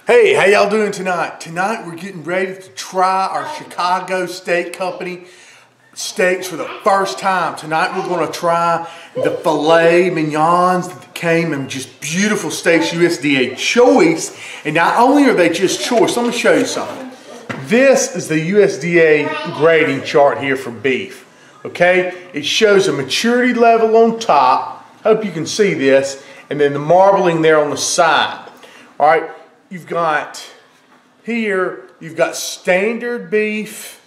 Hey, how y'all doing tonight? Tonight we're getting ready to try our Chicago Steak Company steaks for the first time. Tonight we're going to try the filet mignons that came in just beautiful steaks, USDA choice. And not only are they just choice, let me show you something. This is the USDA grading chart here for beef. Okay, it shows a maturity level on top. Hope you can see this, and then the marbling there on the side. All right. You've got here, you've got standard beef,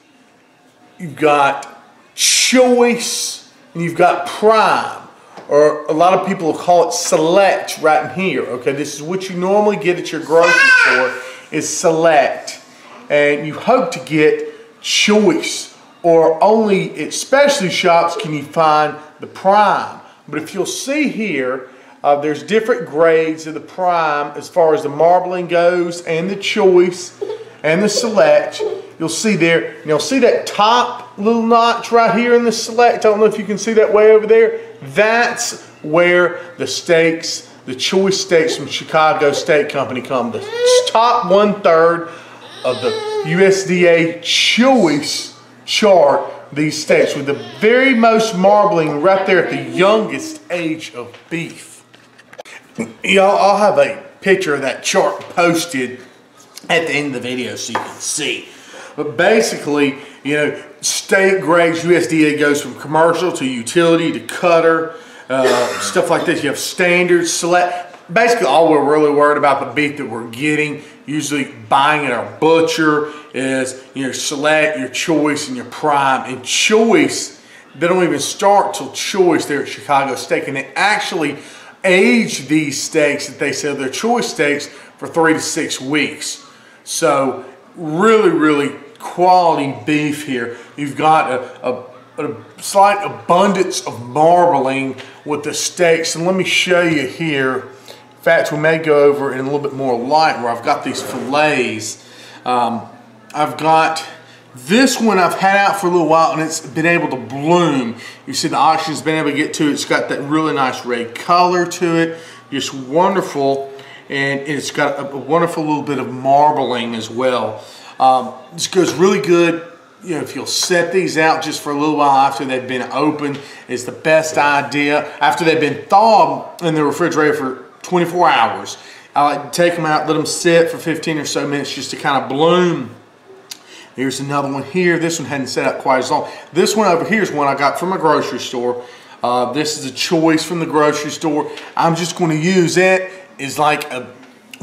you've got choice, and you've got prime, or a lot of people will call it select right in here. Okay, this is what you normally get at your grocery store is select, and you hope to get choice, or only at specialty shops can you find the prime. But if you'll see here, there's different grades of the prime as far as the marbling goes, and the choice, and the select. You'll see there, you'll see that top little notch right here in the select. I don't know if you can see that way over there. That's where the steaks, the choice steaks from Chicago Steak Company come. The top 1/3 of the USDA choice chart, these steaks with the very most marbling right there at the youngest age of beef. Y'all, I'll have a picture of that chart posted at the end of the video so you can see. But basically, you know, steak grades, USDA goes from commercial to utility to cutter, stuff like this. You have standard, select. Basically, all we're really worried about the beef that we're getting, usually buying at our butcher, is your select, your choice, and your prime. And choice, they don't even start till choice there at Chicago Steak, and they actually age these steaks that they sell, their choice steaks, for 3 to 6 weeks. So really quality beef here. You've got a slight abundance of marbling with the steaks, and let me show you here. In fact, we may go over in a little bit more light where I've got these fillets. I've got this one I've had out for a little while, and it's been able to bloom. You see the oxygen's been able to get to it. It's got that really nice red color to it. Just wonderful. And it's got a wonderful little bit of marbling as well. This goes really good. You know, if you'll set these out just for a little while after they've been opened, is the best idea. After they've been thawed in the refrigerator for 24 hours, I like to take them out, let them sit for 15 or so minutes just to kind of bloom. Here's another one here. This one hadn't set up quite as long. This one over here is one I got from a grocery store. This is a choice from the grocery store. I'm just going to use it as like a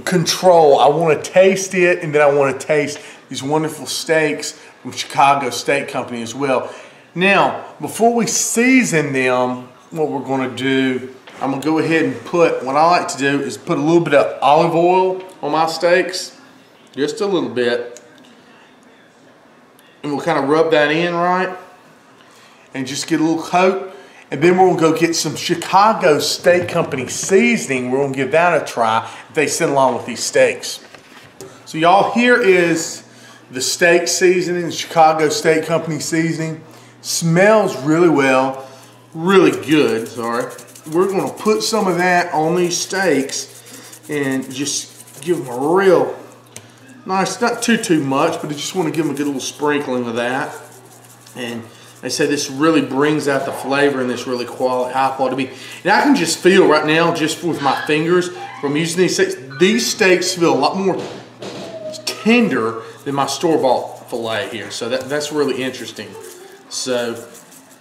control. I want to taste it, and then I want to taste these wonderful steaks from Chicago Steak Company as well. Now, before we season them, what we're going to do, I'm going to go ahead and put, what I like to do is put a little bit of olive oil on my steaks. Just a little bit. And we'll kind of rub that in, right? And just get a little coat. And then we're going to go get some Chicago Steak Company seasoning. We're going to give that a try if they send along with these steaks. So y'all, here is the steak seasoning, the Chicago Steak Company seasoning. Smells really well, really good, sorry. We're going to put some of that on these steaks and just give them a real nice, not too much, but I just want to give them a good little sprinkling of that. And they say this really brings out the flavor in this really high quality beef. And I can just feel right now, just with my fingers, from using these steaks feel a lot more tender than my store-bought filet here. So that's really interesting. So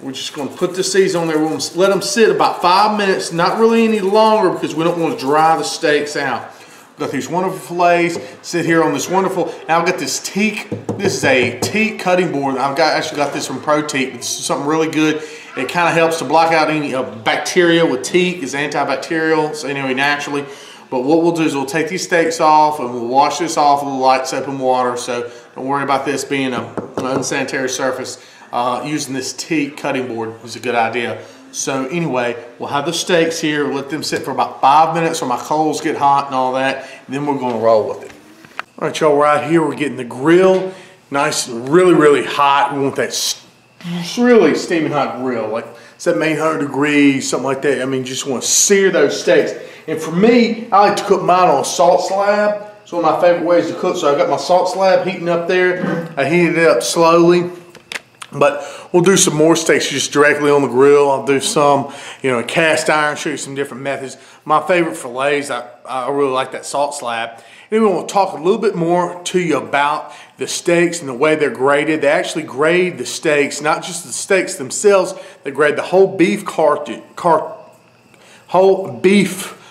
we're just going to put the seeds on there. We're going to let them sit about 5 minutes, not really any longer, because we don't want to dry the steaks out. Got these wonderful fillets, sit here on this wonderful, now I've got this teak, this is a teak cutting board. I've actually got this from Pro Teak. This is something really good. It kind of helps to block out any bacteria with teak. It's antibacterial, so anyway, naturally. But what we'll do is we'll take these steaks off and we'll wash this off with light soap and water, so don't worry about this being an unsanitary surface. Using this teak cutting board is a good idea. So anyway, we'll have the steaks here, let them sit for about 5 minutes so my coals get hot and all that, and then we're going to roll with it. All right, y'all, right here we're getting the grill nice and really hot. We want that really steaming hot grill, like 700-800 degrees, something like that. I mean, just want to sear those steaks. And for me, I like to cook mine on a salt slab. It's one of my favorite ways to cook. So I got my salt slab heating up there. I heated it up slowly. But we'll do some more steaks just directly on the grill. I'll do some, you know, cast iron, show you some different methods. My favorite fillets, I really like that salt slab. And then we'll talk a little bit more to you about the steaks and the way they're graded. They actually grade the steaks, not just the steaks themselves. They grade the whole beef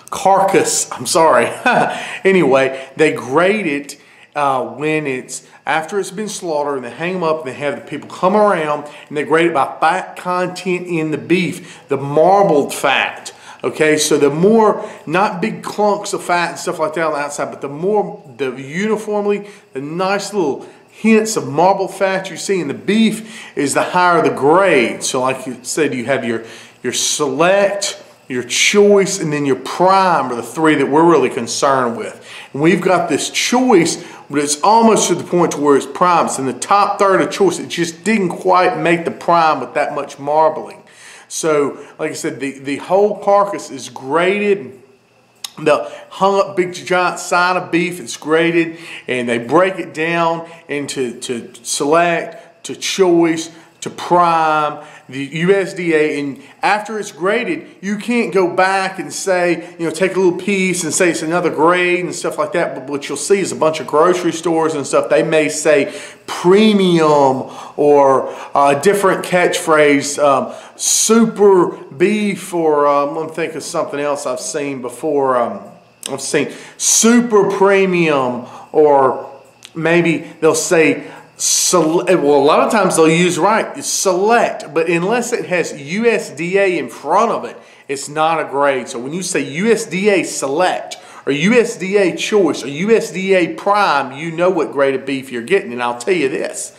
carcass. I'm sorry. Anyway, they grade it when it's after it's been slaughtered, and they hang them up and they have the people come around and they grade it by fat content in the beef, the marbled fat. Okay, so the more, not big clumps of fat and stuff like that on the outside, but the more, the uniformly, the nice little hints of marbled fat you see in the beef is the higher the grade. So like you said, you have your select, your choice, and then your prime are the three that we're really concerned with. And we've got this choice, but it's almost to the point to where it's prime. It's in the top third of choice. It just didn't quite make the prime with that much marbling. So, like I said, the whole carcass is graded. The hung up big giant side of beef is graded, and they break it down into select, to choice, to prime, the USDA, and after it's graded, you can't go back and say, you know, take a little piece and say it's another grade and stuff like that. But what you'll see is a bunch of grocery stores and stuff, they may say premium or a different catchphrase, super beef, or I'm going to think of something else I've seen before. I've seen super premium, or maybe they'll say well, a lot of times they'll use select, but unless it has USDA in front of it, it's not a grade. So when you say USDA select or USDA choice or USDA prime, you know what grade of beef you're getting. And I'll tell you this,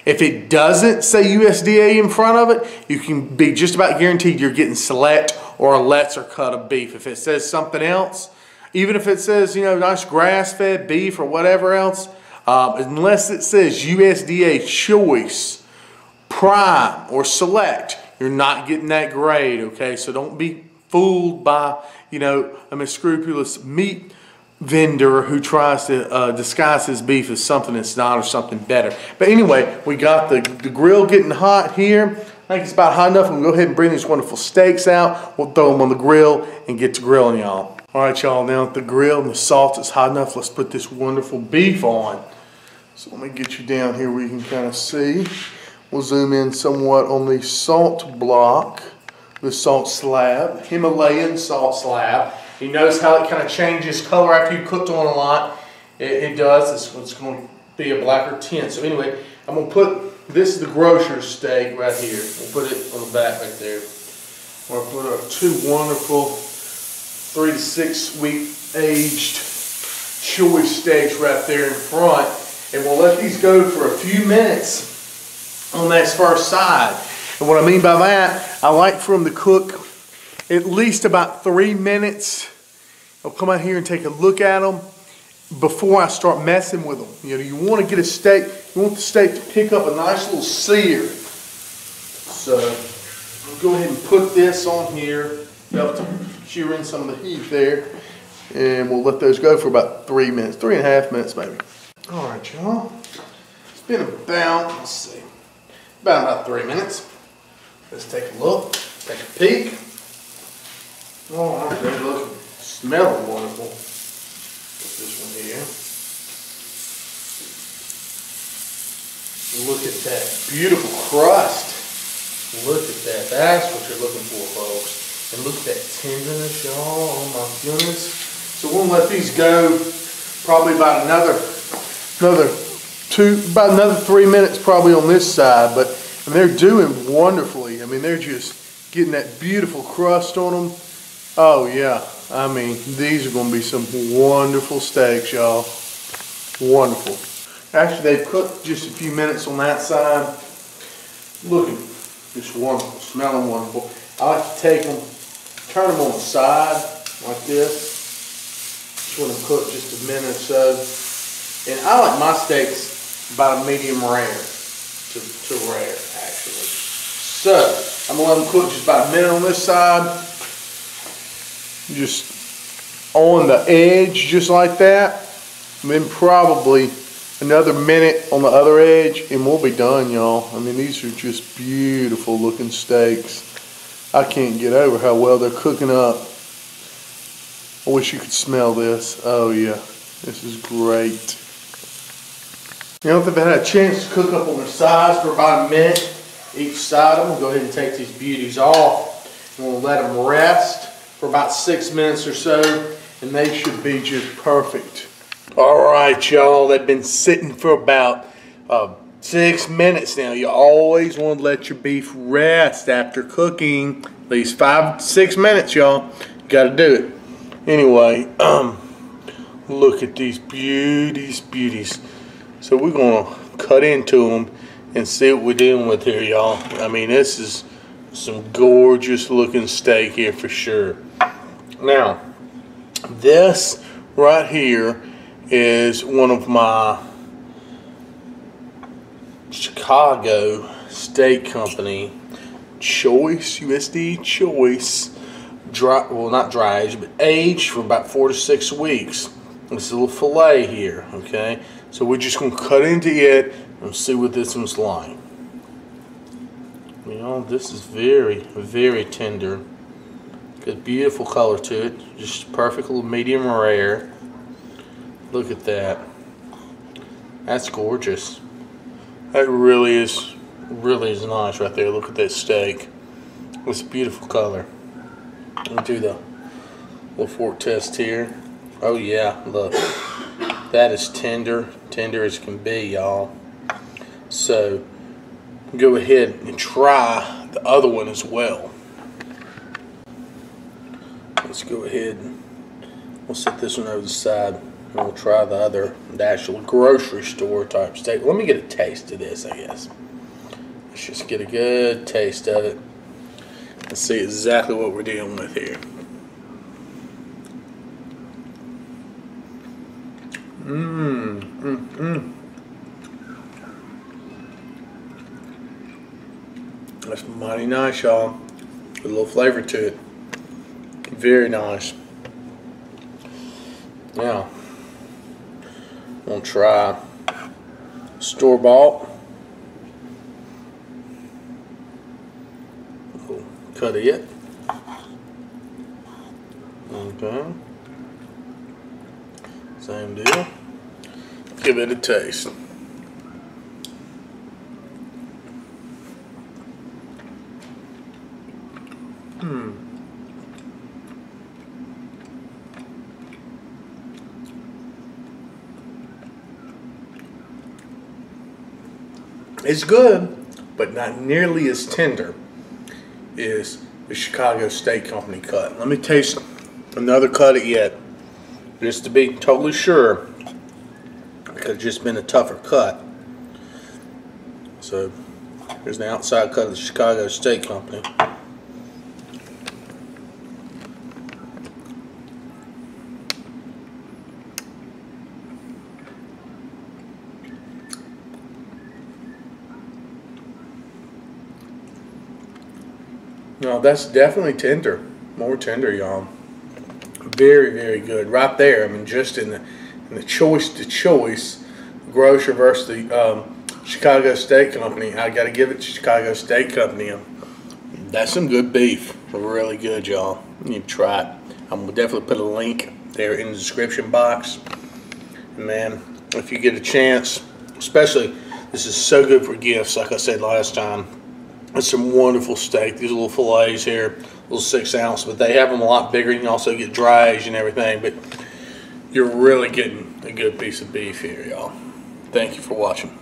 if it doesn't say USDA in front of it, you can be just about guaranteed you're getting select or a lesser cut of beef. If it says something else, even if it says, you know, nice grass-fed beef or whatever else, unless it says USDA choice, prime, or select, you're not getting that grade, okay? So don't be fooled by, you know, a unscrupulous meat vendor who tries to disguise his beef as something it's not or something better. But anyway, we got the grill getting hot here. I think it's about hot enough. We'll go ahead and bring these wonderful steaks out. We'll throw them on the grill and get to grilling, y'all. All right, y'all, now that the grill and the salt is hot enough, let's put this wonderful beef on. So let me get you down here where you can kind of see. We'll zoom in somewhat on the salt block, the salt slab, Himalayan salt slab. You notice how it kind of changes color after you cooked on a lot. It does. It's going to be a blacker tint. So anyway, I'm going to put, this is the grocer's steak right here. We'll put it on the back right there. We're going to put our two wonderful 3 to 6 week aged choice steaks right there in front. And we'll let these go for a few minutes on that first side. And what I mean by that, I like for them to cook at least about 3 minutes. I'll come out here and take a look at them before I start messing with them. You know, you want to get a steak, you want the steak to pick up a nice little sear. So I'll go ahead and put this on here, help to shear in some of the heat there. And we'll let those go for about 3 minutes, 3.5 minutes maybe. All right, y'all. It's been about, let's see, about 3 minutes. Let's take a look, take a peek. Oh, they're looking, smelling wonderful. Put this one here. Look at that beautiful crust. Look at that. That's what you're looking for, folks. And look at that tenderness, y'all. Oh my goodness. So we'll let these go probably about another 3 minutes probably on this side, but and they're doing wonderfully. I mean, they're just getting that beautiful crust on them. Oh yeah, I mean, these are going to be some wonderful steaks, y'all. Wonderful. Actually, they've cooked just a few minutes on that side. Looking just wonderful, smelling wonderful. I like to take them, turn them on the side like this. Just want to cook just a minute or so. And I like my steaks about a medium rare to rare, actually. So, I'm going to let them cook just about a minute on this side. Just on the edge, just like that. And then probably another minute on the other edge and we'll be done, y'all. I mean, these are just beautiful looking steaks. I can't get over how well they're cooking up. I wish you could smell this. Oh yeah, this is great. You know, if they've had a chance to cook up on their sides for about a minute each side, I'm gonna go ahead and take these beauties off. I'm gonna let them rest for about 6 minutes or so, and they should be just perfect. All right, y'all, they've been sitting for about 6 minutes now. You always want to let your beef rest after cooking. At least 5 to 6 minutes, y'all. You got to do it. Anyway, look at these beauties. So we're going to cut into them and see what we're dealing with here, y'all. I mean, this is some gorgeous looking steak here for sure. Now, this right here is one of my Chicago Steak Company choice, USD choice, dry, well not dry aged, but aged for about 4 to 6 weeks. This is a little fillet here, okay? So we're just going to cut into it and see what this one's like. You know, this is very, very tender. Got beautiful color to it, just perfect little medium rare. Look at that. That's gorgeous. That really is nice right there. Look at that steak. It's a beautiful color. Let me do the little fork test here. Oh yeah, look. That is tender as can be, y'all. So go ahead and try the other one as well. Let's go ahead and we'll set this one over the side. And we'll try the actual grocery store type steak. Let me get a taste of this, I guess. Let's just get a good taste of it and see exactly what we're dealing with here. That's mighty nice, y'all. With a little flavor to it. Very nice. Now, I'm going to try store-bought. Cut it. Okay. Same deal. Give it a taste. It's good, but not nearly as tender as the Chicago Steak Company cut. Let me taste another cut it yet, just to be totally sure, because it's just been a tougher cut. So here's the outside cut of the Chicago Steak Company. No, that's definitely tender. More tender, y'all. Very, very good. Right there. I mean, just in the choice to choice, grocer versus the Chicago Steak Company. I got to give it to Chicago Steak Company. That's some good beef. Really good, y'all. You need to try it. I'm gonna definitely put a link there in the description box. And man, if you get a chance, especially, this is so good for gifts. Like I said last time. It's some wonderful steak. These little fillets here, little 6 ounce, but they have them a lot bigger. You can also get dry aged and everything, but you're really getting a good piece of beef here, y'all. Thank you for watching.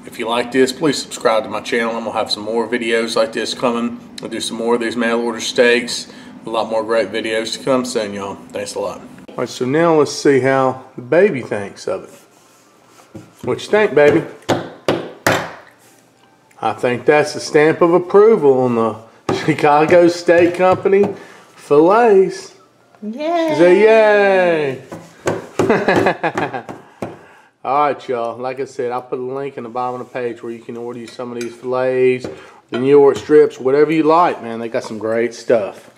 If you like this, please subscribe to my channel. I'm gonna have some more videos like this coming. I'll do some more of these mail order steaks. A lot more great videos to come soon, y'all. Thanks a lot. All right, so now let's see how the baby thinks of it. What you think, baby? I think that's the stamp of approval on the Chicago Steak Company fillets. Yay! Say yay! Alright, y'all. Like I said, I'll put a link in the bottom of the page where you can order you some of these fillets, the New York strips, whatever you like, man. They got some great stuff.